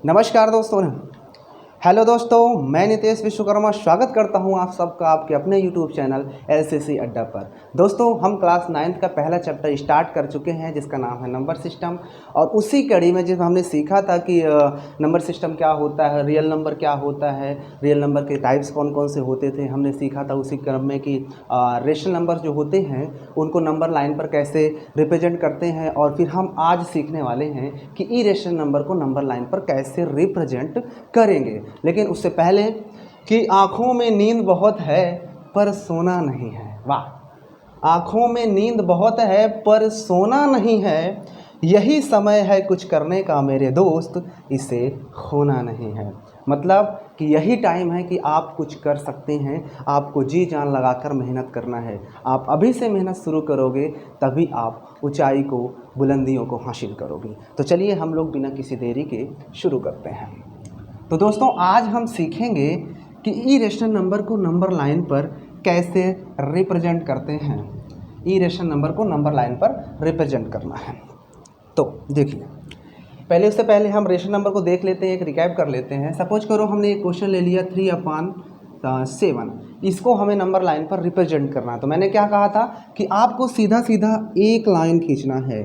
नमस्कार दोस्तों। हेलो दोस्तों, मैं नितेश विश्वकर्मा स्वागत करता हूं आप सबका आपके अपने यूट्यूब चैनल एलसीसी अड्डा पर। दोस्तों, हम क्लास 9th का पहला चैप्टर स्टार्ट कर चुके हैं जिसका नाम है नंबर सिस्टम। और उसी कड़ी में जब हमने सीखा था कि नंबर सिस्टम क्या होता है, रियल नंबर क्या होता है, रियल नंबर के टाइप्स कौन कौन से होते थे, हमने सीखा था उसी क्रम में कि रेशनल नंबर जो होते हैं उनको नंबर लाइन पर कैसे रिप्रेजेंट करते हैं। और फिर हम आज सीखने वाले हैं कि इरेशनल नंबर को नंबर लाइन पर कैसे रिप्रेजेंट करेंगे। लेकिन उससे पहले कि आँखों में नींद बहुत है पर सोना नहीं है। वाह! आँखों में नींद बहुत है पर सोना नहीं है, यही समय है कुछ करने का मेरे दोस्त, इसे खोना नहीं है। मतलब कि यही टाइम है कि आप कुछ कर सकते हैं, आपको जी जान लगाकर मेहनत करना है। आप अभी से मेहनत शुरू करोगे तभी आप ऊंचाई को, बुलंदियों को हासिल करोगे। तो चलिए हम लोग बिना किसी देरी के शुरू करते हैं। तो दोस्तों, आज हम सीखेंगे कि इरेशनल नंबर को नंबर लाइन पर कैसे रिप्रेजेंट करते हैं। इरेशनल नंबर को नंबर लाइन पर रिप्रेजेंट करना है। तो देखिए, उससे पहले हम रेशनल नंबर को देख लेते हैं, एक रिकैप कर लेते हैं। सपोज करो हमने एक क्वेश्चन ले लिया 3/7, इसको हमें नंबर लाइन पर रिप्रेजेंट करना है। तो मैंने क्या कहा था कि आपको सीधा सीधा एक लाइन खींचना है।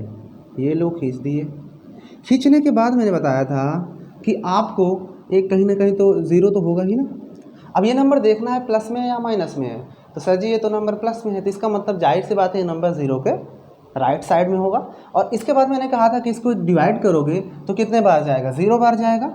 ये लोग खींच दिए। खींचने के बाद मैंने बताया था कि आपको एक कहीं ना कहीं तो ज़ीरो तो होगा ही ना। अब ये नंबर देखना है प्लस में या माइनस में है। तो सर जी ये तो नंबर प्लस में है, तो इसका मतलब जाहिर सी बात है ये नंबर ज़ीरो के राइट साइड में होगा। और इसके बाद मैंने कहा था कि इसको डिवाइड करोगे तो कितने बार जाएगा, 0 बार जाएगा।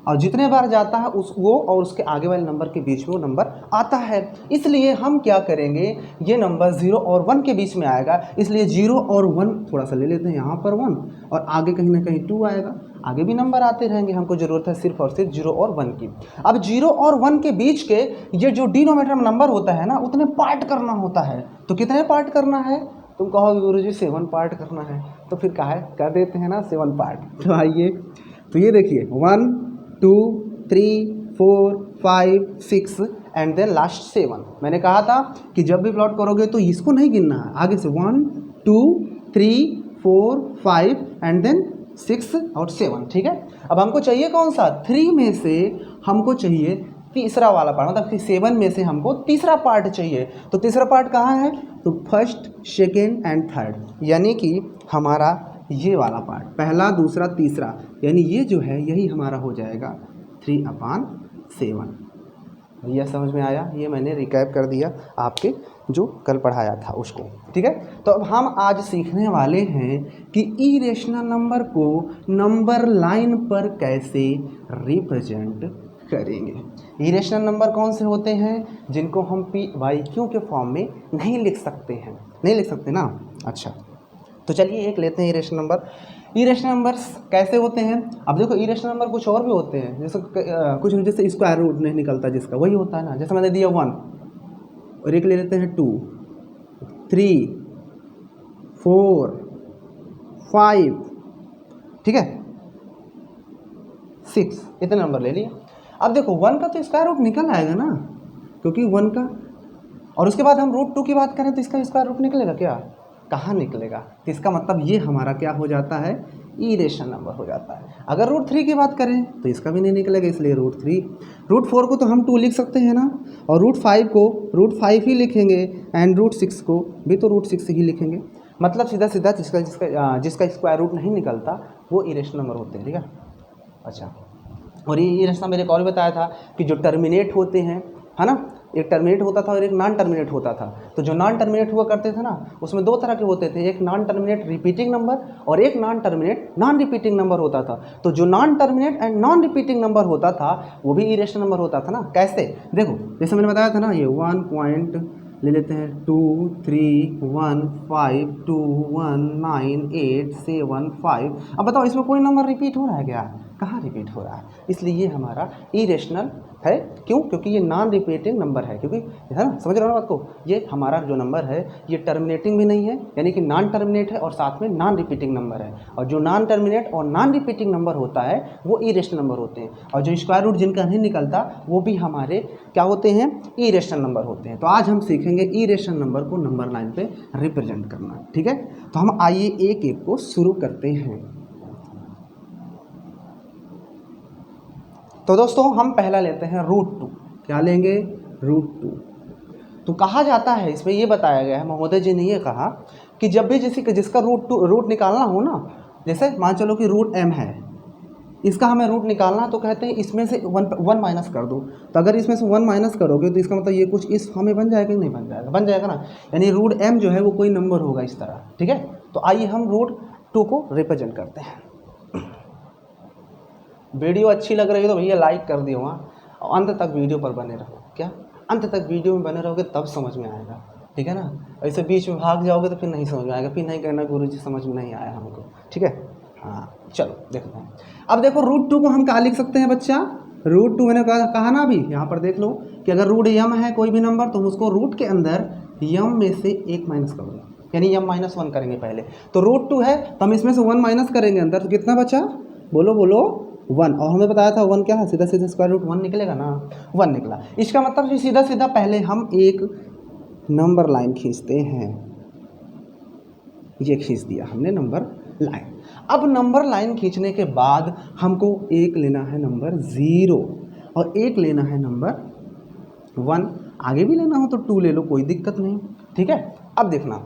और जितने बार जाता है वो और उसके आगे वाले नंबर के बीच में वो नंबर आता है। इसलिए हम क्या करेंगे, ये नंबर 0 और 1 के बीच में आएगा, इसलिए 0 और 1 थोड़ा सा ले लेते हैं यहाँ पर 1, और आगे कहीं ना कहीं 2 आएगा। आगे भी नंबर आते रहेंगे, हमको ज़रूरत है सिर्फ और सिर्फ 0 और 1 की। अब 0 और 1 के बीच के ये जो डिनोमिनेटर में नंबर होता है ना, उतने पार्ट करना होता है। तो कितने पार्ट करना है, तुम कहोगे गुरुजी 7 पार्ट करना है, तो फिर कहा है कर देते हैं ना 7 पार्ट। तो आइए, तो ये देखिए 1 2 3 4 5 6 एंड देन लास्ट 7। मैंने कहा था कि जब भी प्लॉट करोगे तो इसको नहीं गिनना है, आगे से 1 2 3 4 5 एंड देन 6 और 7। ठीक है। अब हमको चाहिए कौन सा, 3 में से हमको चाहिए तीसरा वाला पार्ट, मतलब कि 7 में से हमको तीसरा पार्ट चाहिए। तो तीसरा पार्ट कहाँ है, तो फर्स्ट सेकेंड एंड थर्ड, यानी कि हमारा ये वाला पार्ट, पहला दूसरा तीसरा, यानी ये जो है यही हमारा हो जाएगा 3/7। भैया समझ में आया? ये मैंने रिकैप कर दिया आपके जो कल पढ़ाया था उसको। ठीक है। तो अब हम आज सीखने वाले हैं कि इरेशनल नंबर को नंबर लाइन पर कैसे रिप्रेजेंट करेंगे। इरेशनल नंबर कौन से होते हैं, जिनको हम PYQ के फॉर्म में नहीं लिख सकते हैं, नहीं लिख सकते ना। अच्छा, तो चलिए एक लेते हैं इरेशनल नंबर। इरेशनल नंबर्स कैसे होते हैं, अब देखो इरेशनल नंबर कुछ और भी होते हैं, जैसे कुछ जैसे स्क्वायर रूट नहीं निकलता जिसका, वही होता है ना। जैसे मैंने दिया 1 और एक ले लेते हैं 2 3 4 5, ठीक है, 6, इतने नंबर ले लिए। अब देखो 1 का तो स्क्वायर रूट निकल आएगा ना, क्योंकि 1 का, और उसके बाद हम रूट 2 की बात करें तो इसका स्क्वायर रूट निकलेगा क्या, कहाँ निकलेगा। तो इसका मतलब ये हमारा क्या हो जाता है, इरेशनल नंबर हो जाता है। अगर रूट 3 की बात करें तो इसका भी नहीं निकलेगा, इसलिए रूट 3। रूट 4 को तो हम 2 लिख सकते हैं ना, और रूट 5 को रूट 5 ही लिखेंगे, एंड रूट 6 को भी तो रूट 6 ही लिखेंगे। मतलब सीधा सीधा जिसका स्क्वायर रूट नहीं निकलता वो इरेशनल नंबर होते हैं। ठीक है। अच्छा, और ये इरेशनल नंबर एक और बताया था कि जो टर्मिनेट होते हैं, है ना, एक टर्मिनेट होता था और एक नॉन टर्मिनेट होता था। तो जो नॉन टर्मिनेट हुआ करते थे ना, उसमें 2 तरह के होते थे, एक नॉन टर्मिनेट रिपीटिंग नंबर और एक non terminate non repeating number होता था। तो जो non terminate and non repeating number होता था वो भी इरेशनल नंबर होता था ना। कैसे, देखो जैसे मैंने बताया था ना, ये 1 पॉइंट ले लेते हैं 2 3 1 5 2 1 9 8 7 5। अब बताओ इसमें कोई नंबर रिपीट हो रहा है क्या, कहाँ रिपीट हो रहा है, इसलिए ये हमारा इरेशनल है। क्यों, क्योंकि ये नॉन रिपीटिंग नंबर है, क्योंकि है ना, समझ रहे हो ना बात को। ये हमारा जो नंबर है ये टर्मिनेटिंग भी नहीं है, यानी कि नॉन टर्मिनेट है, और साथ में नॉन रिपीटिंग नंबर है। और जो नॉन टर्मिनेट और नॉन रिपीटिंग नंबर होता है वो इरेशनल नंबर होते हैं, और जो स्क्वायर रूट जिनका नहीं निकलता वो भी हमारे क्या होते हैं, इरेशनल नंबर होते हैं। तो आज हम सीखेंगे इरेशनल नंबर को नंबर लाइन पे रिप्रेजेंट करना। ठीक है। तो हम आइए एक एक को शुरू करते हैं। तो दोस्तों हम पहला लेते हैं √2। क्या लेंगे? √2। तो कहा जाता है, इसमें ये बताया गया है, महोदय जी ने ये कहा कि जब भी जिसका रूट निकालना हो ना, जैसे मान चलो कि √m है, इसका हमें रूट निकालना, तो कहते हैं इसमें से वन माइनस कर दो। तो अगर इसमें से 1 माइनस करोगे तो इसका मतलब ये कुछ इस हमें बन जाएगा कि नहीं बन जाएगा? बन जाएगा ना। यानी √m जो है वो कोई नंबर होगा इस तरह, ठीक है। तो आइए हम √2 को रिप्रेजेंट करते हैं। वीडियो अच्छी लग रही है तो भैया लाइक कर दियो वहाँ, और अंत तक वीडियो पर बने रहो। क्या अंत तक वीडियो में बने रहोगे तब समझ में आएगा, ठीक है ना। ऐसे बीच में भाग जाओगे तो फिर नहीं समझ में आएगा, फिर नहीं कहना गुरुजी समझ में नहीं आया हमको, ठीक है। हाँ चलो देखते हैं। अब देखो √2 को हम क्या लिख सकते हैं बच्चा? √2 मैंने कहा ना अभी, यहाँ पर देख लो कि अगर √m है कोई भी नंबर तो उसको रूट के अंदर m में से 1 माइनस कर दो, यानी m-1 करेंगे पहले। तो √2 है तो हम इसमें से 1 माइनस करेंगे अंदर, तो कितना बचा? बोलो बोलो 1। और हमें बताया था 1 क्या है? सीधा सीधा स्क्वायर रूट 1 निकलेगा ना, 1 निकला। इसका मतलब कि सीधा सीधा पहले हम एक नंबर लाइन खींचते हैं। ये खींच दिया हमने नंबर लाइन। अब नंबर लाइन खींचने के बाद हमको एक लेना है नंबर 0 और एक लेना है नंबर 1। आगे भी लेना हो तो 2 ले लो, कोई दिक्कत नहीं, ठीक है। अब देखना,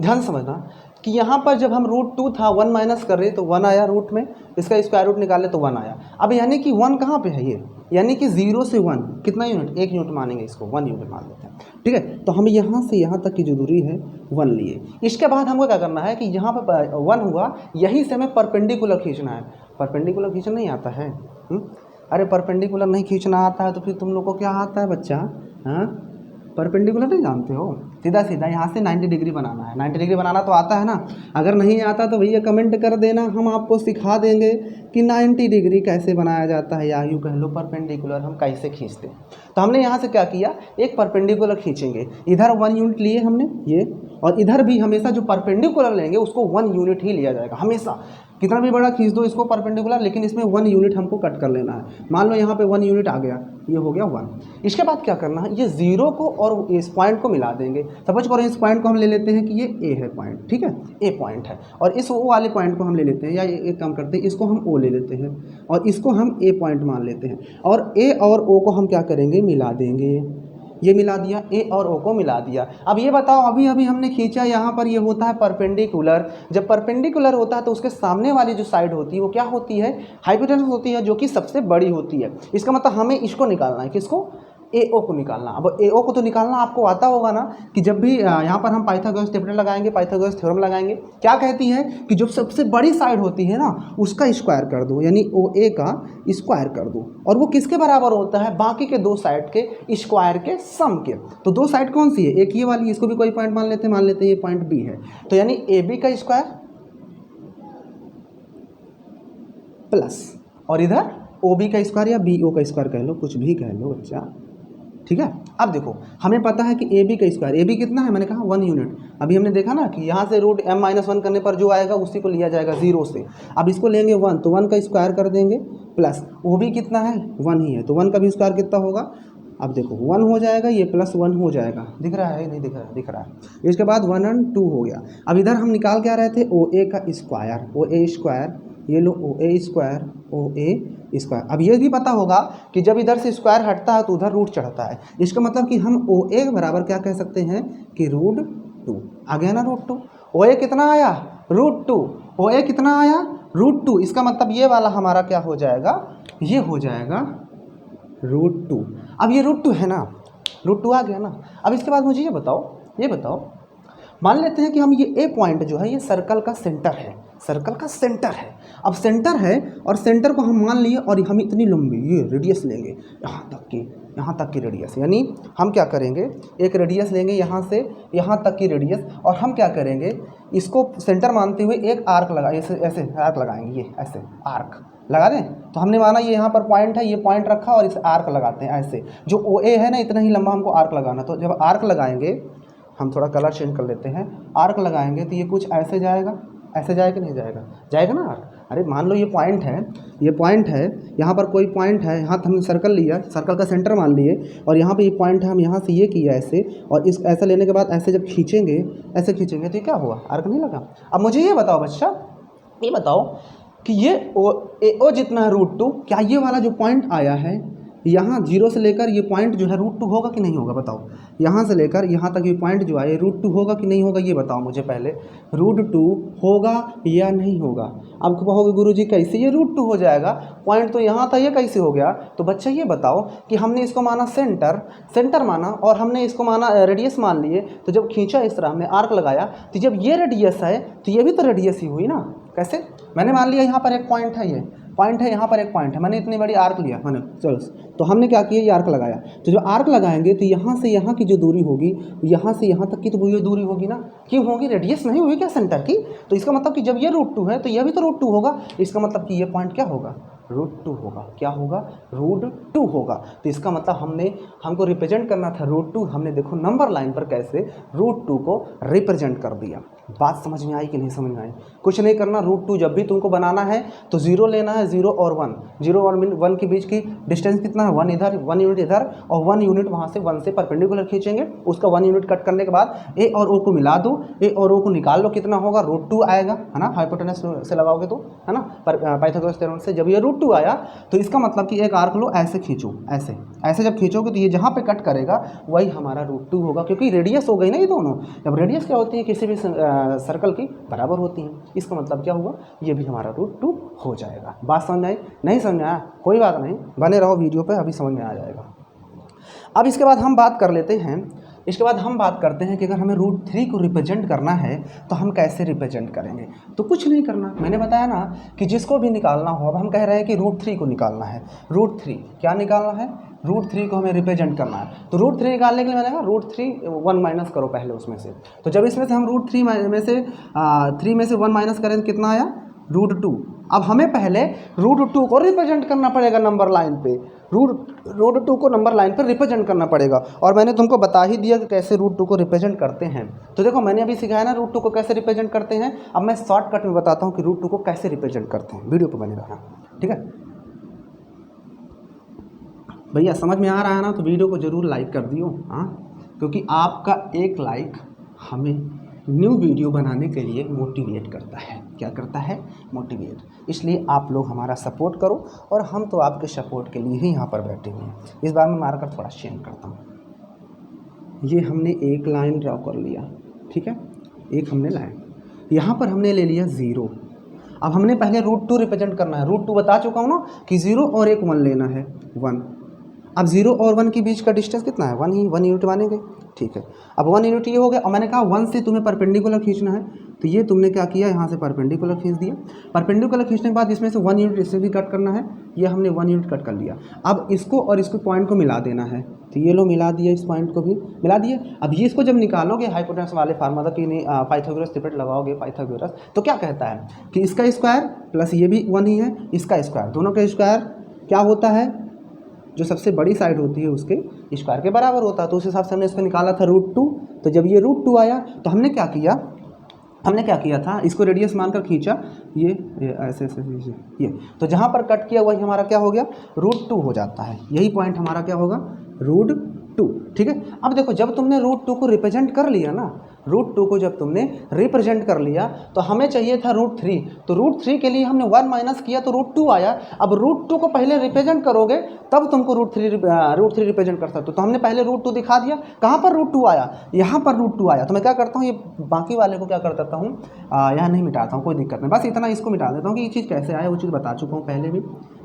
ध्यान समझना कि यहाँ पर जब हम √2 था 1 माइनस कर रहे तो 1 आया रूट में, इसका स्क्वायर रूट निकाले तो 1 आया। अब यानी कि 1 कहाँ पे है ये? यानी कि 0 से 1 कितना यूनिट? 1 यूनिट मानेंगे इसको, 1 यूनिट मान लेते हैं, ठीक है। तो हम यहाँ से यहाँ तक की जो दूरी है 1 लिए। इसके बाद हमको क्या करना है कि यहाँ पर 1 हुआ, यहीं से हमें परपेंडिकुलर खींचना है। परपेंडिकुलर खींचना नहीं आता है? अरे परपेंडिकुलर नहीं खींचना आता है तो फिर तुम लोग को क्या आता है बच्चा? हाँ, परपेंडिकुलर नहीं जानते हो? सीधा सीधा यहाँ से 90 डिग्री बनाना है। 90 डिग्री बनाना तो आता है ना? अगर नहीं आता तो भैया कमेंट कर देना, हम आपको सिखा देंगे कि 90 डिग्री कैसे बनाया जाता है, या यूँ कह लो परपेंडिकुलर हम कैसे खींचते हैं। तो हमने यहाँ से क्या किया, एक परपेंडिकुलर खींचेंगे। इधर 1 यूनिट लिए हमने ये, और इधर भी हमेशा जो परपेंडिकुलर लेंगे उसको 1 यूनिट ही लिया जाएगा हमेशा। कितना भी बड़ा खींच दो इसको परपेंडिकुलर, लेकिन इसमें 1 यूनिट हमको कट कर लेना है। मान लो यहाँ पे 1 यूनिट आ गया, ये हो गया 1। इसके बाद क्या करना है, ये 0 को और इस पॉइंट को मिला देंगे। सपोज करो इस पॉइंट को हम ले लेते हैं कि ये ए है पॉइंट, ठीक है, ए पॉइंट है, और इस ओ वाले पॉइंट को हम ले लेते हैं, या एक काम करते हैं इसको हम ओ ले लेते हैं और इसको हम ए पॉइंट मान लेते हैं, और ए और ओ को हम क्या करेंगे, मिला देंगे। ये मिला दिया, ए और ओ को मिला दिया। अब ये बताओ, अभी अभी हमने खींचा, यहाँ पर ये होता है परपेंडिकुलर। जब परपेंडिकुलर होता है तो उसके सामने वाली जो साइड होती है वो क्या होती है? हाइपोटेनस होती है, जो कि सबसे बड़ी होती है। इसका मतलब हमें इसको निकालना है, किसको? AO को निकालना। अब AO को तो निकालना आपको आता होगा ना, कि जब भी यहाँ पर हम पाइथागोरस थ्योरम लगाएंगे, पाइथागोरस थ्योरम लगाएंगे, क्या कहती है कि जो सबसे बड़ी साइड होती है ना उसका स्क्वायर कर दो, यानी OA का स्क्वायर कर दो, और वो किसके बराबर होता है? बाकी के 2 साइड के स्क्वायर के सम के। तो 2 साइड कौन सी है? एक ये वाली, इसको भी कोई पॉइंट मान लेते हैं ये पॉइंट B है, तो यानी AB का स्क्वायर प्लस, और इधर OB का स्क्वायर या BO का स्क्वायर कह लो, कुछ भी कह लो बच्चा, ठीक है। अब देखो हमें पता है कि AB का स्क्वायर, AB कितना है? मैंने कहा 1 यूनिट। अभी हमने देखा ना कि यहाँ से √m-1 करने पर जो आएगा उसी को लिया जाएगा 0 से। अब इसको लेंगे 1, तो 1 का स्क्वायर कर देंगे, प्लस OB कितना है? 1 ही है, तो 1 का भी स्क्वायर कितना होगा? अब देखो 1 हो जाएगा, ये प्लस 1 हो जाएगा, दिख रहा है नहीं दिख रहा है? दिख रहा है। इसके बाद 1 और 2 हो गया। अब इधर हम निकाल क्या रहे थे? OA का स्क्वायर, OA स्क्वायर, ये लो OA स्क्वायर, OA स्क्वायर। अब ये भी पता होगा कि जब इधर से स्क्वायर हटता है तो उधर रूट चढ़ता है। इसका मतलब कि हम OA बराबर क्या कह सकते हैं कि √2 आ गया ना, √2। OA कितना आया? √2। OA कितना आया? √2। इसका मतलब ये वाला हमारा क्या हो जाएगा? ये हो जाएगा √2। अब ये √2 है ना, √2 आ गया ना। अब इसके बाद मुझे ये बताओ, मान लेते हैं कि हम ये ए पॉइंट जो है ये सर्कल का सेंटर है, सर्कल का सेंटर है। अब सेंटर है और सेंटर को हम मान लिए, और हम इतनी लंबी ये रेडियस लेंगे यहाँ तक की रेडियस, यानी हम क्या करेंगे, एक रेडियस लेंगे यहाँ से यहाँ तक की रेडियस, और हम क्या करेंगे, इसको सेंटर मानते हुए एक आर्क लगा, ऐसे आर्क लगाएंगे, ये ऐसे आर्क लगा दें। तो हमने माना ये यहाँ पर पॉइंट है, ये पॉइंट रखा और इस आर्क लगाते हैं ऐसे। जो OA है ना, इतना ही लंबा हमको आर्क लगाना। तो जब आर्क लगाएंगे, हम थोड़ा कलर चेंज कर लेते हैं, आर्क लगाएंगे तो ये कुछ ऐसे जाएगा, ऐसे जाएगा कि नहीं जाएगा? जाएगा ना आर्क। अरे मान लो ये पॉइंट है, यहाँ पर कोई पॉइंट है, यहाँ हमने सर्कल लिया, सर्कल का सेंटर मान लिए, और यहाँ पे ये पॉइंट है, हम यहाँ से ये किया ऐसे, और इस ऐसे लेने के बाद ऐसे जब खींचेंगे, ऐसे खींचेंगे तो ये क्या हुआ? आर्क नहीं लगा। अब मुझे ये बताओ बच्चा, ये बताओ कि ये ओ जितना है √2, क्या ये वाला जो पॉइंट आया है यहाँ 0 से लेकर ये पॉइंट जो है √2 होगा कि नहीं होगा बताओ। यहाँ से लेकर यहाँ तक ये पॉइंट जो है √2 होगा कि नहीं होगा, ये बताओ मुझे पहले। √2 होगा या नहीं होगा। अब कहोगे गुरुजी कैसे ये √2 हो जाएगा, पॉइंट तो यहाँ था, ये कैसे हो गया। तो बच्चा ये बताओ कि हमने इसको माना सेंटर माना और हमने इसको माना रेडियस मान लिए। तो जब खींचा इस तरह हमने आर्क लगाया, तो जब ये रेडियस है तो ये भी तो रेडियस ही हुई ना। कैसे, मैंने मान लिया यहाँ पर एक पॉइंट है, ये पॉइंट है, यहाँ पर एक पॉइंट है, मैंने इतनी बड़ी आर्क लिया मैंने, चलो तो हमने क्या किया, ये आर्क लगाया। तो जो आर्क लगाएंगे तो यहाँ से यहाँ की जो दूरी होगी, यहाँ से यहाँ तक की तो ये दूरी होगी ना। क्यों होगी, रेडियस नहीं हुई क्या सेंटर की। तो इसका मतलब कि जब ये √2 है तो ये भी तो √2 होगा। इसका मतलब कि ये पॉइंट क्या होगा, √2 होगा। क्या होगा, √2 होगा। तो इसका मतलब हमको रिप्रेजेंट करना था √2, हमने देखो नंबर लाइन पर कैसे √2 को रिप्रेजेंट कर दिया। बात समझ में आई कि नहीं समझ में आई। कुछ नहीं करना, √2 जब भी तुमको बनाना है तो 0 लेना है, 0 और 1, 0 और 1 के बीच की डिस्टेंस कितना है, 1 इधर, 1 यूनिट इधर और 1 यूनिट वहाँ से 1 से परपेंडिकुलर खींचेंगे। उसका 1 यूनिट कट करने के बाद ए और ओ को मिला दो, ए और ओ को निकाल लो, कितना होगा, √2 आएगा, है ना। हाइपोटेनस से लगाओगे तो, है ना, पाइथागोरस थ्योरम से। जब ये √2 आया तो इसका मतलब कि एक आर्क लो, ऐसे खींचो, ऐसे जब खींचोगे तो ये जहाँ पे कट करेगा वही हमारा √2 होगा, क्योंकि रेडियस हो गई ना ये दोनों। जब रेडियस क्या होती है किसी भी सर्कल की बराबर होती हैं, इसका मतलब क्या हुआ, ये भी हमारा √2 हो जाएगा। बात समझ में आई, नहीं समझ में आया कोई बात नहीं, बने रहो वीडियो पे, अभी समझ में आ जाएगा। अब इसके बाद हम बात कर लेते हैं, इसके बाद हम बात करते हैं कि अगर हमें √3 को रिप्रेजेंट करना है तो हम कैसे रिप्रेजेंट करेंगे। तो कुछ नहीं करना, मैंने बताया ना कि जिसको भी निकालना हो, अब हम कह रहे हैं कि √3 को निकालना है। √3 क्या निकालना है, √3 को हमें रिप्रेजेंट करना है। तो √3 निकालने के लिए मैंने कहा √3 1 माइनस करो पहले उसमें से। तो जब इसमें से हम √3 में से 3 में से 1 माइनस करें तो कितना आया, √2। अब हमें पहले √2 को रिप्रेजेंट करना पड़ेगा नंबर लाइन पे, √2 को नंबर लाइन पर रिप्रेजेंट करना पड़ेगा। और मैंने तुमको बता ही दिया कि कैसे √2 को रिप्रेजेंट करते हैं। तो देखो मैंने अभी सिखाया ना √2 को कैसे रिप्रेजेंट करते हैं। अब मैं शॉर्टकट में बताता हूँ कि √2 को कैसे रिप्रेजेंट करते हैं। वीडियो पर बने रहना, ठीक है भैया। समझ में आ रहा है ना, तो वीडियो को ज़रूर लाइक कर दियो, हाँ, क्योंकि आपका एक लाइक हमें न्यू वीडियो बनाने के लिए मोटिवेट करता है। क्या करता है, मोटिवेट। इसलिए आप लोग हमारा सपोर्ट करो, और हम तो आपके सपोर्ट के लिए ही यहाँ पर बैठे हुए हैं। इस बार मैं मारकर थोड़ा चेंज करता हूँ। ये हमने एक लाइन ड्रॉ कर लिया, ठीक है, एक हमने लाइन, यहाँ पर हमने ले लिया 0। अब हमने पहले √2 रिप्रेजेंट करना है। √2 बता चुका हूँ ना कि 0 और एक 1 लेना है, 1। अब 0 और 1 के बीच का डिस्टेंस कितना है, 1 यूनिट मानेंगे, ठीक है। अब 1 यूनिट ये हो गया, और मैंने कहा 1 से तुम्हें परपेंडिकुलर खींचना है, तो ये तुमने क्या किया, यहाँ से परपेंडिकुलर खींच दिया। परपेंडिकुलर खींचने के बाद इसमें से 1 यूनिट इससे भी कट करना है, ये हमने 1 यूनिट कट कर लिया। अब इसको और इसको पॉइंट को मिला देना है, तो ये लो मिला दिया, इस पॉइंट को भी मिला दिया। अब ये इसको जब निकालोगे हाइपोटेनस वाले फार्मूला की पाइथागोरस थ्योरम लगाओगे, पाइथागोरस तो क्या कहता है कि इसका स्क्वायर प्लस ये भी 1 ही है, इसका स्क्वायर, दोनों का स्क्वायर क्या होता है, जो सबसे बड़ी साइड होती है उसके स्क्वायर के बराबर होता है। तो उस हिसाब से हमने इसको निकाला था √2। तो जब ये √2 आया तो हमने क्या किया था, इसको रेडियस मानकर खींचा, ये ऐसे ऐसे ये, तो जहाँ पर कट किया वही हमारा क्या हो गया, √2 हो जाता है। यही पॉइंट हमारा क्या होगा, √2, ठीक है। अब देखो जब तुमने √2 को रिप्रेजेंट कर लिया ना, √2 को जब तुमने रिप्रेजेंट कर लिया तो हमें चाहिए था √3। तो √3 के लिए हमने 1 माइनस किया तो √2 आया। अब √2 को पहले रिप्रेजेंट करोगे तब तुमको √3 रिप्रेजेंट कर सकते हो। तो हमने पहले √2 दिखा दिया, कहाँ पर √2 आया, यहाँ पर √2 आया। तो मैं क्या करता हूँ, ये बाकी वाले को क्या कर देता हूँ, यहाँ नहीं मिटाता हूँ, कोई दिक्कत नहीं, बस इतना इसको मिटा देता हूँ कि ये चीज़ कैसे आया, वो चीज़ बता चुका हूँ पहले भी,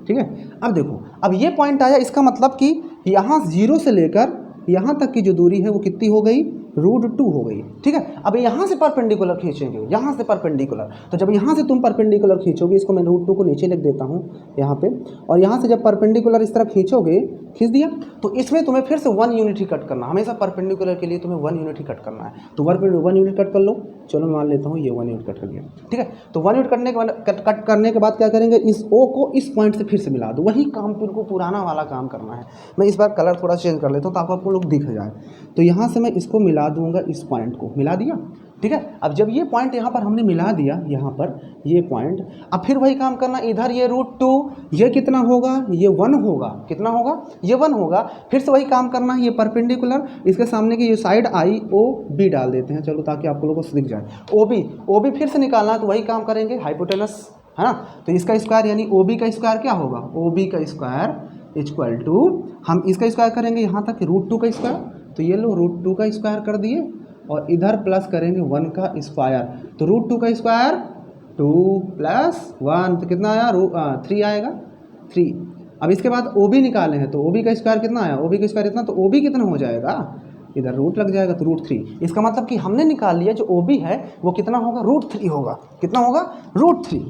ठीक है। अब देखो, अब ये पॉइंट आया, इसका मतलब कि यहाँ 0 से लेकर यहाँ तक की जो दूरी है वो कितनी हो गई, √2 हो गई, ठीक है। अब यहाँ से परपेंडिकुलर खींचेंगे, यहाँ से परपेंडिकुलर, तो जब यहाँ से तुम परपेंडिकुलर खींचोगे, इसको मैं √2 को नीचे लिख देता हूँ यहाँ पे, और यहाँ से जब परपेंडिकुलर इस तरह खींचोगे, खींच दिया, तो इसमें तुम्हें फिर से 1 यूनिट ही कट करना, हमेशा परपेंडिकुलर के लिए तुम्हें 1 यूनिट ही कट करना है। तो 1 यूनिट कट कर लो, चलो मान लेता हूँ ये 1 यूनिट कट कर लिया, ठीक है। तो 1 यूनिट कट करने के बाद क्या करेंगे, इस O को इस पॉइंट से फिर से मिला दो, वही काम तुमको पुराना वाला काम करना है। मैं इस बार कलर थोड़ा चेंज कर लेता हूँ ताकि आपको लोग दिख जाए। तो यहाँ से मैं इसको मिला दूंगा, इस पॉइंट को मिला दिया, ठीक है। अब जब ये पॉइंट यहाँ पर हमने मिला दिया, यहाँ पर ये पॉइंट, अब फिर वही काम करना, इधर ये √2, ये कितना होगा, ये 1 होगा, कितना होगा, ये 1 होगा। फिर से वही काम करना है, ये परपेंडिकुलर, इसके सामने की ये साइड IOB डाल देते हैं, चलो ताकि आप लोगों को दिख जाए, OB फिर से निकालना है, तो वही काम करेंगे, हाइपोटेनस है ना। तो इसका स्क्वायर यानी ओ बी का स्क्वायर क्या होगा, ओ बी का स्क्वायर इक्वल टू, हम इसका स्क्वायर करेंगे यहाँ तक √2 का स्क्वायर, तो ये लो √2 का स्क्वायर कर दिए और इधर प्लस करेंगे 1 का स्क्वायर, तो √2 का स्क्वायर 2 + 1 तो कितना आया 3 आएगा 3। अब इसके बाद ओ बी निकाले हैं तो ओ बी का स्क्वायर कितना आया, ओ बी का स्क्वायर इतना, तो ओ बी कितना हो जाएगा, इधर रूट लग जाएगा तो √3। इसका मतलब कि हमने निकाल लिया जो ओ बी है वो कितना होगा, √3 होगा, कितना होगा √3।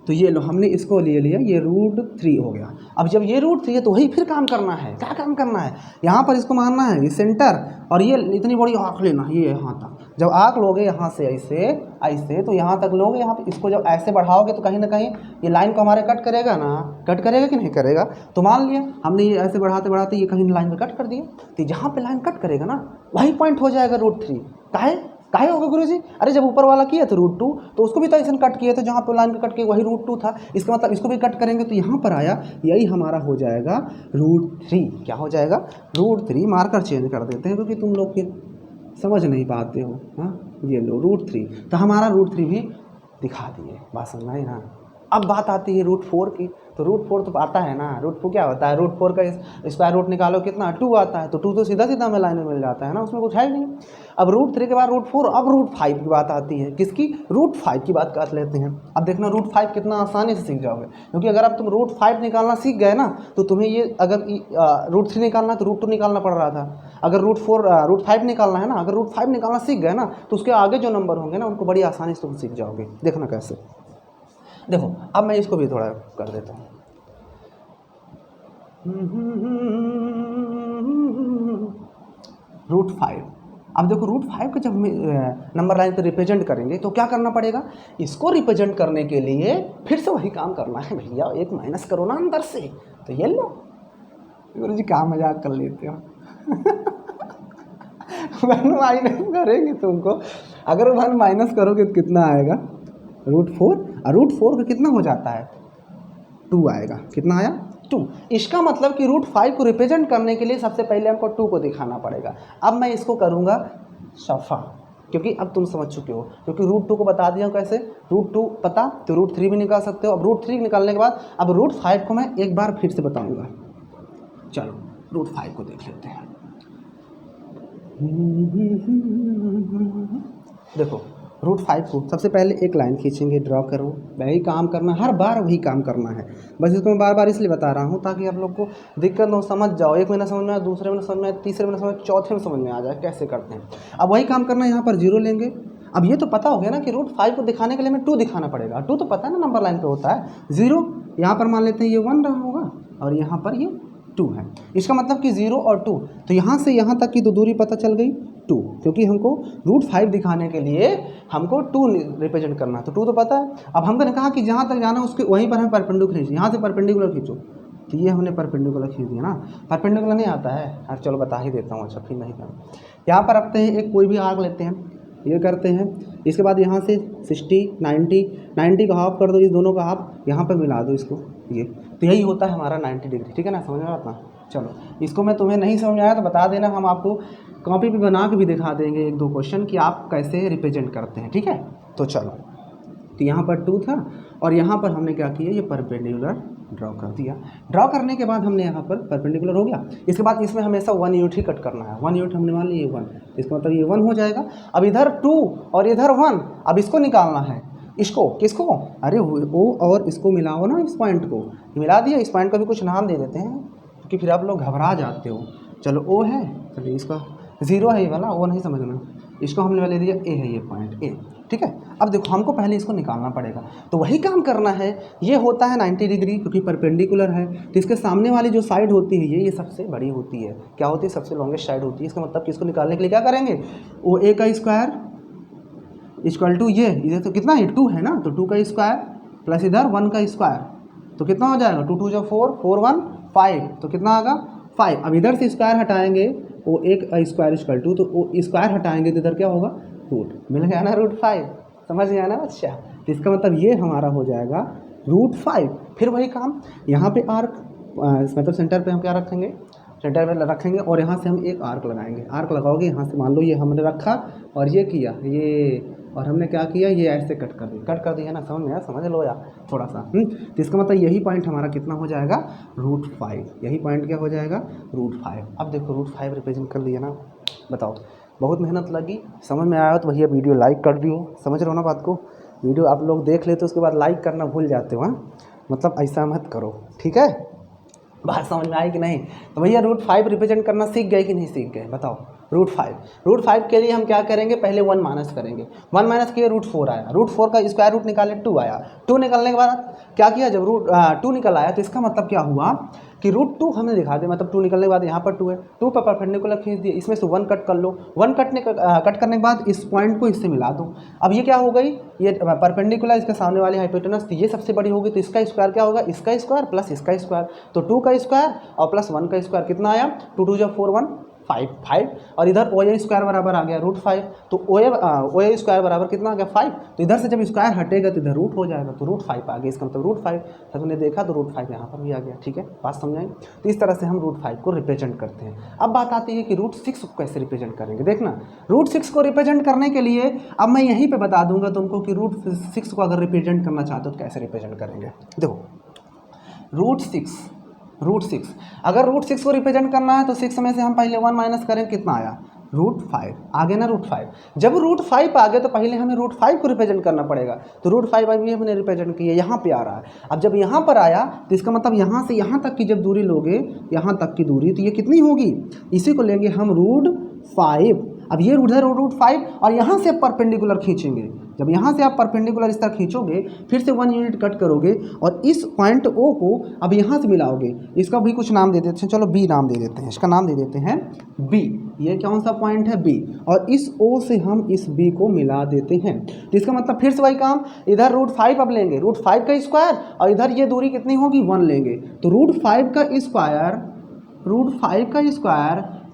तो ये लो हमने इसको ले लिया, ये √3 हो गया। अब जब ये √3 है तो वही फिर काम करना है, क्या काम करना है, यहाँ पर इसको मानना है ये सेंटर, और ये इतनी बड़ी आँख लेना ये यहाँ तक। जब आँख लोगे यहाँ से ऐसे ऐसे तो यहाँ तक लोगे, यहाँ पे इसको जब ऐसे बढ़ाओगे तो कहीं ना कहीं ये लाइन को हमारे कट करेगा ना, कट करेगा कि नहीं करेगा। तो मान लिया हमने ये ऐसे बढ़ाते बढ़ाते ये कहीं लाइन में कट कर दिया, तो जहाँ पे लाइन कट करेगा ना वही पॉइंट हो जाएगा √3। काहे होगा गुरुजी, अरे जब ऊपर वाला किया तो √2 तो उसको भी तो ऐसे कट किया था, जहाँ पे लाइन कट किया वही √2 था, इसका मतलब इसको भी कट करेंगे तो यहाँ पर आया, यही हमारा हो जाएगा √3। क्या हो जाएगा √3, मार्कर चेंज कर देते हैं क्योंकि तुम लोग फिर समझ नहीं पाते हो। हाँ ये लो √3, तो हमारा √3 भी दिखा दिए, बात समझ आई ना। अब बात आती है √4 की, तो √4 तो आता है ना, √4 क्या होता है, √4 का स्क्वायर रूट निकालो कितना 2 आता है, तो 2 तो सीधा सीधा हमें लाइन में मिल जाता है ना, उसमें कुछ है नहीं। अब √3 के बाद √4, अब √5 की बात आती है, किसकी, √5 की बात कर लेते हैं। अब देखना √5 कितना आसानी से सीख जाओगे, क्योंकि अगर अब तुम √5 निकालना सीख गए ना तो तुम्हें ये अगर √3 निकालना तो √2 निकालना पड़ रहा था, अगर √5 निकालना है ना, अगर √5 निकालना सीख गए ना तो उसके आगे जो नंबर होंगे ना उनको बड़ी आसानी से तुम सीख जाओगे। देखना कैसे, देखो अब मैं इसको भी थोड़ा कर देता हूँ। √5, अब देखो √5 को जब नंबर लाइन पे रिप्रेजेंट करेंगे तो क्या करना पड़ेगा, इसको रिप्रेजेंट करने के लिए फिर से वही काम करना है भैया, एक माइनस करो ना अंदर से, तो ये लो गुरुजी क्या मजाक कर लेते हो 1 माइनस करेंगे तुमको, अगर 1 माइनस करोगे तो कितना आएगा √4, और √4 का कितना हो जाता है 2 आएगा, कितना आया 2। इसका मतलब कि √5 को रिप्रेजेंट करने के लिए सबसे पहले हमको 2 को दिखाना पड़ेगा। अब मैं इसको करूँगा सफ़ा, क्योंकि अब तुम समझ चुके हो, क्योंकि √2 को बता दिया कैसे, √2 पता तो √3 भी निकाल सकते हो। अब √3 निकालने के बाद अब √5 को मैं एक बार फिर से बताऊँगा, चलो √5 को देख लेते हैं। देखो √5 को सबसे पहले एक लाइन खींचेंगे, ड्रॉ करो, वही काम करना, हर बार वही काम करना है, बस इसको मैं बार बार इसलिए बता रहा हूँ ताकि आप लोग को दिक्कत ना हो, समझ जाओ, एक महीना समझ में आए, दूसरे महीने समझ में आए, तीसरे महीने समझ, चौथे में समझ में आ जाए कैसे करते हैं। अब वही काम करना है, यहाँ पर 0 लेंगे। अब ये तो पता हो गया ना कि √5 को दिखाने के लिए हमें 2 दिखाना पड़ेगा, 2 तो पता है ना नंबर लाइन पर होता है, 0 यहाँ पर मान लेते हैं ये 1 रहा होगा और यहाँ पर ये 2 है, इसका मतलब कि 0 और 2, तो यहाँ से यहाँ तक की तो दूरी पता चल गई 2, क्योंकि हमको √5 दिखाने के लिए हमको 2 रिप्रेजेंट करना है, तो 2 तो पता है। अब हमने कहा कि जहाँ तक जाना उसके वहीं पर हमें परपेंडिकुलर खींचिए, यहाँ से परपेंडिकुलर खींचो, तो ये हमने परपेंडिकुलर खींच दिया ना, परपेंडिकुलर नहीं आता है, अरे चलो बता ही देता हूँ, अच्छा फिर नहीं करना। यहाँ पर रखते हैं एक कोई भी आर्क लेते हैं, ये करते हैं, इसके बाद यहाँ से 60 90 का हाफ कर दो, इस दोनों का हाफ यहाँ पर मिला दो इसको, ये तो यही होता है हमारा 90 डिग्री, ठीक है ना, समझ में आता। चलो इसको मैं तुम्हें नहीं समझ में आया तो बता देना, हम आपको कॉपी पे बना के भी दिखा देंगे 1-2 क्वेश्चन कि आप कैसे रिप्रेजेंट करते हैं, ठीक है। तो चलो, तो यहाँ पर 2 था और यहाँ पर हमने क्या किया, ये परपेंडिकुलर ड्रॉ कर दिया। ड्रॉ करने के बाद हमने यहाँ पर परपेंडिकुलर हो गया, इसके बाद इसमें हमेशा 1 यूनिट ही कट करना है, 1 यूनिट हमने मान लिया 1, इसका मतलब ये 1 हो जाएगा। अब इधर 2 और इधर 1, अब इसको निकालना है, इसको किसको, अरे वो और इसको मिलाओ ना, इस पॉइंट को मिला दिया, इस पॉइंट का भी कुछ नाम दे देते हैं क्योंकि फिर आप लोग घबरा जाते हो। चलो ओ है, चलिए इसका 0 है ये वाला, वो नहीं समझना, इसको हमने ले दिया ए है, ये पॉइंट ए, ठीक है। अब देखो हमको पहले इसको निकालना पड़ेगा, तो वही काम करना है, ये होता है 90 डिग्री क्योंकि परपेंडिकुलर है, तो इसके सामने वाली जो साइड होती है ये सबसे बड़ी होती है, क्या होती है, सबसे लॉन्गेस्ट साइड होती है। इसका मतलब कि इसको निकालने के लिए क्या करेंगे, ओ ए का स्क्वायर इक्वल टू ये इधर तो कितना है 2 है ना, तो 2 का स्क्वायर प्लस इधर 1 का स्क्वायर, तो कितना हो जाएगा 2 2 जो 4 4 1 5, तो कितना आएगा 5। अब इधर से स्क्वायर हटाएंगे, वो एक स्क्वायर इक्वल टू, तो वो स्क्वायर हटाएंगे तो इधर क्या होगा रूट, मिल गया ना √5, समझ गया ना बच्चा। तो इसका मतलब ये हमारा हो जाएगा √5। फिर वही काम यहाँ पे आर्क, मतलब सेंटर पे हम क्या रखेंगे, सेंटर पे रखेंगे और यहाँ से हम एक आर्क लगाएंगे, आर्क लगाओगे यहाँ से, मान लो ये हमने रखा और ये किया, ये और हमने क्या किया, ये ऐसे कट कर दिया ना, समझ में आया, समझ लो यार थोड़ा सा। तो इसका मतलब यही पॉइंट हमारा कितना हो जाएगा, √5। यही पॉइंट क्या हो जाएगा, √5। अब देखो √5 रिप्रेजेंट कर लिया ना, बताओ बहुत मेहनत लगी, समझ में आया तो भैया वीडियो लाइक कर दियो, समझ रहे हो ना बात को। वीडियो आप लोग देख लेते हो उसके बाद लाइक करना भूल जाते हो, हाँ मतलब ऐसा मत करो, ठीक है। बात समझ में आई कि नहीं। तो भैया √5 रिप्रेजेंट करना सीख गए कि नहीं सीख गए, बताओ। √5 के लिए हम क्या करेंगे, पहले 1 माइनस करेंगे। 1 माइनस किए √4 आया, √4 का स्क्वायर रूट निकाले 2 आया। 2 निकलने के बाद क्या किया, जब √2 निकल आया तो इसका मतलब क्या हुआ कि √2 हमने दिखा दिया, मतलब 2 निकलने के बाद यहाँ पर 2 है, 2 पर परपेंडिकुलर खींच दिए, इसमें से 1 कट कर लो। 1 कट करने के बाद इस पॉइंट को इससे मिला दो। अब ये क्या हो गई, ये परपेंडिकुलर इसके सामने वाली हाइपोटेनस थी, ये सबसे बड़ी होगी, तो इसका स्क्वायर क्या होगा, इसका स्क्वायर प्लस इसका स्क्वायर, तो 2 का स्क्वायर और प्लस 1 का स्क्वायर कितना आया, 2 2 4 1 5 और इधर OA स्क्वायर बराबर आ गया √5, तो OA स्क्वायर बराबर कितना आ गया 5, तो इधर से जब स्क्वायर हटेगा तो इधर रूट हो जाएगा, तो √5 आ गया, इसका मतलब √5 था, तुमने देखा तो √5 यहाँ पर भी आ गया, ठीक है, बात समझाएं। तो इस तरह से हम √5 को रिप्रेजेंट करते हैं। अब बात आती है कि √6 को कैसे रिप्रेजेंट करेंगे। देखना √6 को रिप्रेजेंट करने के लिए अब मैं यहीं पर बता दूंगा तुमको कि √6 को अगर रिप्रेजेंट करना चाहते हो तो कैसे रिप्रेजेंट करेंगे। देखो √6 अगर √6 को रिप्रेजेंट करना है तो 6 में से हम पहले 1 माइनस करें, कितना आया, √5 आगे ना, √5। जब √5 आ गए तो पहले हमें √5 को रिप्रेजेंट करना पड़ेगा, तो √5 अभी हमने रिप्रेजेंट किया, यहाँ पे आ रहा है। अब जब यहाँ पर आया तो इसका मतलब यहाँ से यहाँ तक की जब दूरी लोगे, यहाँ तक की दूरी, तो ये कितनी होगी, इसी को लेंगे हम √5। अब ये उधर √5 और यहाँ से परपेंडिकुलर खींचेंगे, जब यहाँ से आप परपेंडिकुलर इस तरह खींचोगे, फिर से 1 यूनिट कट करोगे और इस पॉइंट O को अब यहाँ से मिलाओगे, इसका भी कुछ नाम दे देते हैं, चलो B नाम दे देते हैं, इसका नाम दे देते हैं B। ये कौन सा पॉइंट है, B, और इस O से हम इस B को मिला देते हैं, तो इसका मतलब फिर से वही काम, इधर √5 अब लेंगे, √5 का स्क्वायर और इधर ये दूरी कितनी होगी 1 लेंगे, तो √5 का स्क्वायर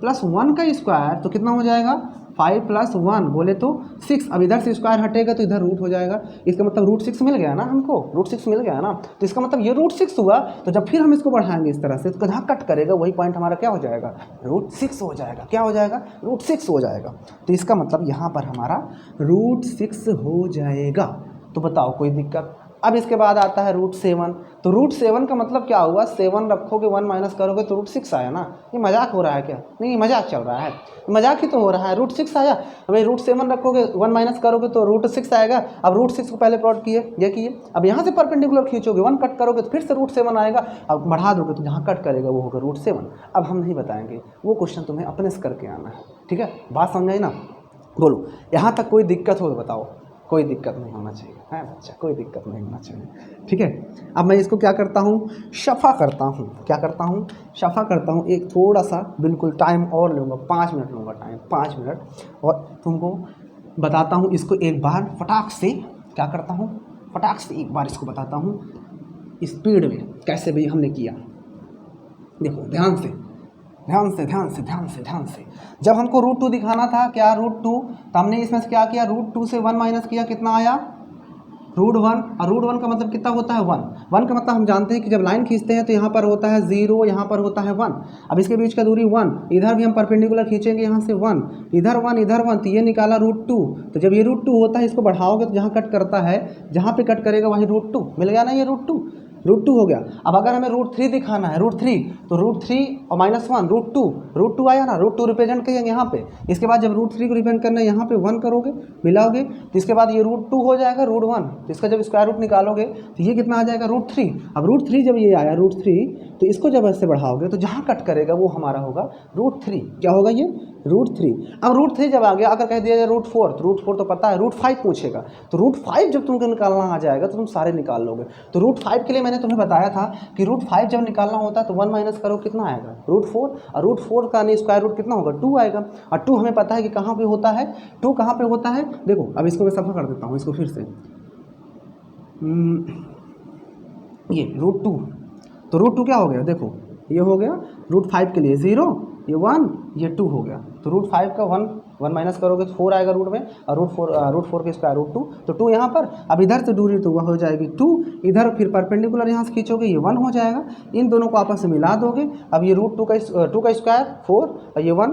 प्लस 1 का स्क्वायर, तो कितना हो जाएगा 5 + 1 बोले तो 6। अब इधर से स्क्वायर हटेगा तो इधर रूट हो जाएगा, इसका मतलब √6 मिल गया ना हमको, √6 मिल गया ना, तो इसका मतलब ये √6 हुआ। तो जब फिर हम इसको बढ़ाएंगे इस तरह से, तो जहाँ कट करेगा वही पॉइंट हमारा क्या हो जाएगा, √6 हो जाएगा, क्या हो जाएगा, √6 हो जाएगा। तो इसका मतलब यहाँ पर हमारा √6 हो जाएगा। तो बताओ कोई दिक्कत। अब इसके बाद आता है √7, तो √7 का मतलब क्या हुआ, 7 रखोगे 1 माइनस करोगे तो √6 आया ना। ये मजाक हो रहा है क्या, नहीं मजाक चल रहा है, मजाक ही तो हो रहा है, √6 आया। अब √7 रखोगे 1 माइनस करोगे तो √6 आएगा। अब √6 को पहले प्लॉट किए, ये किए, अब यहाँ से परपेंडिकुलर खींचोगे, 1 कट करोगे तो फिर से √7 आएगा, अब बढ़ा दोगे तो जहाँ कट करेगा वो होगा √7। अब हम नहीं बताएंगे, वो क्वेश्चन तुम्हें अपने से करके आना है, ठीक है, बात समझाई ना। बोलो यहाँ तक कोई दिक्कत हो तो बताओ। कोई दिक्कत नहीं होना चाहिए, है बच्चा, कोई दिक्कत नहीं होना चाहिए, ठीक है। अब मैं इसको क्या करता हूँ, शफ़ा करता हूँ, क्या करता हूँ, शफ़ा करता हूँ। एक थोड़ा सा बिल्कुल टाइम और लूँगा, 5 मिनट लूँगा टाइम, 5 मिनट, और तुमको बताता हूँ इसको एक बार फटाक से, क्या करता हूँ, फटाक से एक बार इसको बताता हूँ स्पीड में कैसे भी हमने किया। देखो ध्यान से ध्यान से ध्यान से ध्यान से ध्यान से, जब हमको √2 दिखाना था, क्या √2, तो हमने इसमें से क्या किया, √2 से 1 माइनस किया, कितना आया √1, और √1 का मतलब कितना होता है 1 का मतलब हम जानते हैं कि जब लाइन खींचते हैं तो यहाँ पर होता है 0, यहाँ पर होता है 1। अब इसके बीच का दूरी 1, इधर भी हम परपेंडिकुलर खींचेंगे, यहाँ से 1, इधर 1, इधर 1, तो ये निकाला √2। तो जब ये √2 होता है, इसको बढ़ाओगे तो जहाँ कट करता है, जहाँ पे कट करेगा वही √2 मिल गया ना, ये √2 हो गया। अब अगर हमें √3 दिखाना है, √3, तो √3 और -1 √2 आया ना, √2 रिप्रेजेंट करेंगे यहाँ पे। इसके बाद जब √3 को रिप्रेजेंट करना है, यहाँ पे 1 करोगे, मिलाओगे, तो इसके बाद ये √2 हो जाएगा √1, तो इसका जब स्क्वायर रूट निकालोगे तो ये कितना आ जाएगा √3। अब √3 जब ये आया √3, तो इसको जब ऐसे बढ़ाओगे तो जहाँ कट करेगा वो हमारा होगा √3, क्या होगा ये √3। अब √3 जब आ गया, अगर कह दिया जाए √4, तो √4 तो पता है, √5 पूछेगा, तो √5 जब तुमको निकालना आ जाएगा तो तुम सारे निकाल लोगे। तो √5 के लिए मैंने तुम्हें बताया था कि √5 जब निकालना होता है तो 1 माइनस करो, कितना आएगा √4, और √4 का स्क्वायर रूट कितना होगा 2 आएगा, और 2 हमें पता है कि कहाँ पे होता है, 2 कहाँ पे होता है। देखो अब इसको मैं सफा कर देता हूँ, इसको फिर से, ये √2, तो √2 क्या हो गया, देखो ये हो गया √5 के लिए 0, ये 1, ये 2 हो गया, तो √5 का 1 1 माइनस करोगे तो 4 आएगा रूट में, और रूट फोर के स्क्वायर रूट 2, तो 2 यहाँ पर। अब इधर से दूरी तो वह हो जाएगी 2, इधर फिर परपेंडिकुलर यहाँ से खींचोगे ये 1 हो जाएगा, इन दोनों को आपस में मिला दोगे। अब ये रूट 2 का स्क्वायर 4 और ये 1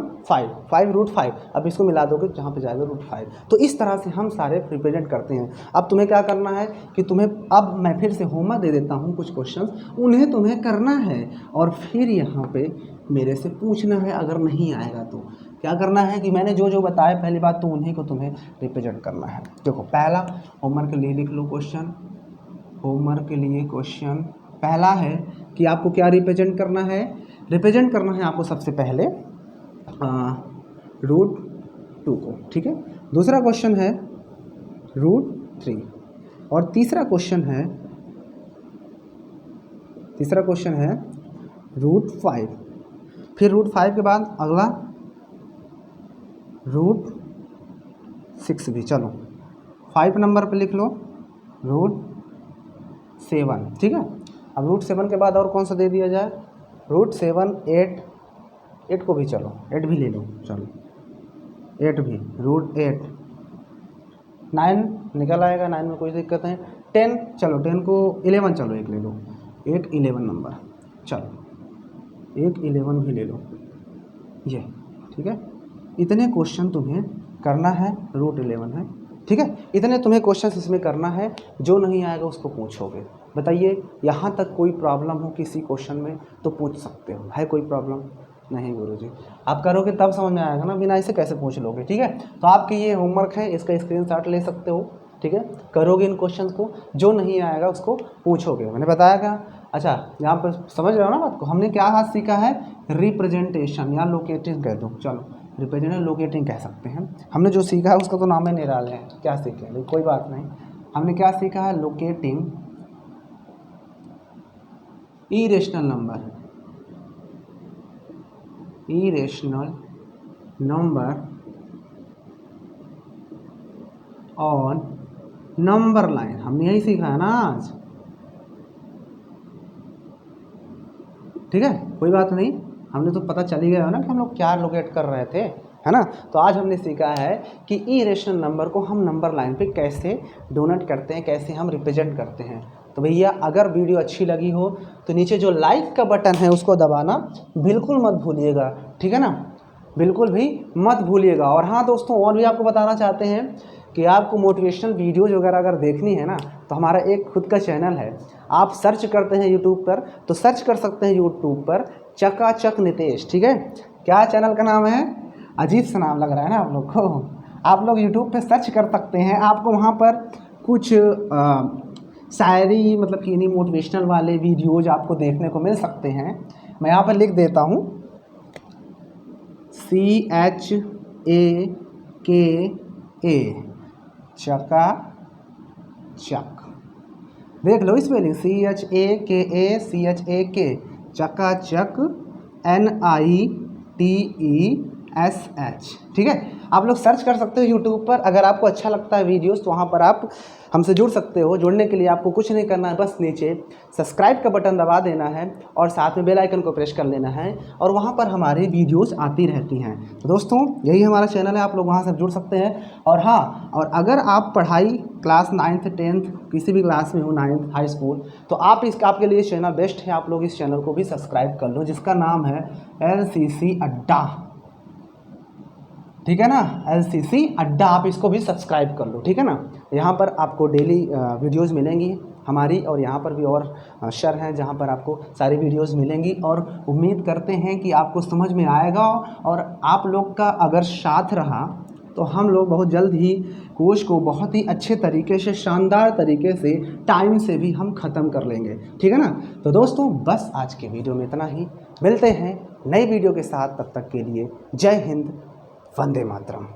5 रूट 5, अब इसको मिला दोगे जहाँ पे जाएगा रूट 5। तो इस तरह से हम सारे रिप्रेजेंट करते हैं। अब तुम्हें क्या करना है कि तुम्हें, अब मैं फिर से होमवर्क दे देता हूँ कुछ क्वेश्चन, उन्हें तुम्हें करना है और फिर यहाँ पे मेरे से पूछना है। अगर नहीं आएगा तो क्या करना है कि मैंने जो जो बताया पहली बात, तो उन्हीं को तुम्हें रिप्रेजेंट करना है। देखो पहला होमवर्क के लिए लिख लो क्वेश्चन। होमवर्क के लिए क्वेश्चन पहला है कि आपको क्या रिप्रेजेंट करना है। रिप्रेजेंट करना है आपको सबसे पहले रूट 2 को, ठीक है। दूसरा क्वेश्चन है रूट 3, और तीसरा क्वेश्चन है रूट 5। फिर रूट 5 के बाद अगला रूट 6 भी, चलो 5 नंबर पे लिख लो रूट 7, ठीक है। अब रूट 7 के बाद और कौन सा दे दिया जाए, रूट 7 8 को भी, चलो 8 भी ले लो, चलो 8 भी, रूट 8 9 निकल आएगा, 9 में कोई दिक्कत नहीं। 10, चलो 10 को 11, चलो एक ले लो, एक 11 नंबर, चलो एक 11 भी ले लो, ये ठीक है। इतने क्वेश्चन तुम्हें करना है, रूट 11 है, ठीक है। इतने तुम्हें क्वेश्चन इसमें करना है, जो नहीं आएगा उसको पूछोगे। बताइए यहाँ तक कोई प्रॉब्लम हो किसी क्वेश्चन में तो पूछ सकते हो, है कोई प्रॉब्लम? नहीं गुरुजी, आप करोगे तब समझ में आएगा ना, बिना इसे कैसे पूछ लोगे, ठीक है। तो आपके ये होमवर्क है, इसका स्क्रीनशॉट ले सकते हो, ठीक है। करोगे इन क्वेश्चंस को, जो नहीं आएगा उसको पूछोगे। मैंने बताया क्या? अच्छा, यहाँ पर समझ रहे हो ना बात को। हमने क्या हाथ सीखा है, रिप्रेजेंटेशन या लोकेटिंग कह दो, चलो रिप्रेजेंटेशन लोकेटिंग कह सकते हैं। हमने जो सीखा है उसका तो नाम ही नहीं डाले हैं, क्या सीखे हैं, कोई बात नहीं। हमने क्या सीखा है, locating irrational number on number line, हमने यही सीखा है ना आज, ठीक है। कोई बात नहीं, हमने तो पता चल ही गया ना कि हम लोग क्या लोकेट कर रहे थे, है ना। तो आज हमने सीखा है कि इरेशनल नंबर को हम नंबर लाइन पे कैसे डोनेट करते हैं, कैसे हम रिप्रेजेंट करते हैं। तो भैया अगर वीडियो अच्छी लगी हो तो नीचे जो लाइक का बटन है उसको दबाना बिल्कुल मत भूलिएगा, ठीक है ना, बिल्कुल भी मत भूलिएगा। और हाँ दोस्तों, और भी आपको बताना चाहते हैं कि आपको मोटिवेशनल वीडियोज़ वगैरह अगर देखनी है ना, तो हमारा एक खुद का चैनल है। आप सर्च करते हैं यूट्यूब पर, तो सर्च कर सकते हैं यूट्यूब पर चकाचक नितेश, ठीक है। क्या चैनल का नाम है, अजीब सा नाम लग रहा है ना आप लोग को। आप लोग यूट्यूब पे सर्च कर सकते हैं, आपको वहाँ पर कुछ शायरी मतलब कि मोटिवेशनल वाले वीडियोज आपको देखने को मिल सकते हैं। मैं यहाँ पर लिख देता हूँ CHAKA चकाचक, देख लो स्पेलिंग, CHAKA चकाचक NITESH, ठीक है। आप लोग सर्च कर सकते हो यूट्यूब पर। अगर आपको अच्छा लगता है वीडियोस तो वहाँ पर आप हमसे जुड़ सकते हो। जुड़ने के लिए आपको कुछ नहीं करना है, बस नीचे सब्सक्राइब का बटन दबा देना है और साथ में बेल आइकन को प्रेस कर लेना है, और वहाँ पर हमारी वीडियोस आती रहती हैं। तो दोस्तों यही हमारा चैनल है, आप लोग वहाँ से जुड़ सकते हैं। और हाँ, और अगर आप पढ़ाई क्लास 9th 10th किसी भी क्लास में हो, 9th हाई स्कूल, तो आपके लिए चैनल बेस्ट है। आप लोग इस चैनल को भी सब्सक्राइब कर लो, जिसका नाम है LCC अड्डा, ठीक है ना, LCC अड्डा। आप इसको भी सब्सक्राइब कर लो, ठीक है ना। यहाँ पर आपको डेली वीडियोस मिलेंगी हमारी, और यहाँ पर भी और शर हैं जहाँ पर आपको सारी वीडियोस मिलेंगी। और उम्मीद करते हैं कि आपको समझ में आएगा, और आप लोग का अगर साथ रहा तो हम लोग बहुत जल्द ही कोर्स को बहुत ही अच्छे तरीके से, शानदार तरीके से, टाइम से भी हम ख़त्म कर लेंगे, ठीक है ना। तो दोस्तों बस आज के वीडियो में इतना ही, मिलते हैं नई वीडियो के साथ। तब तक के लिए जय हिंद, वंदे मातरम।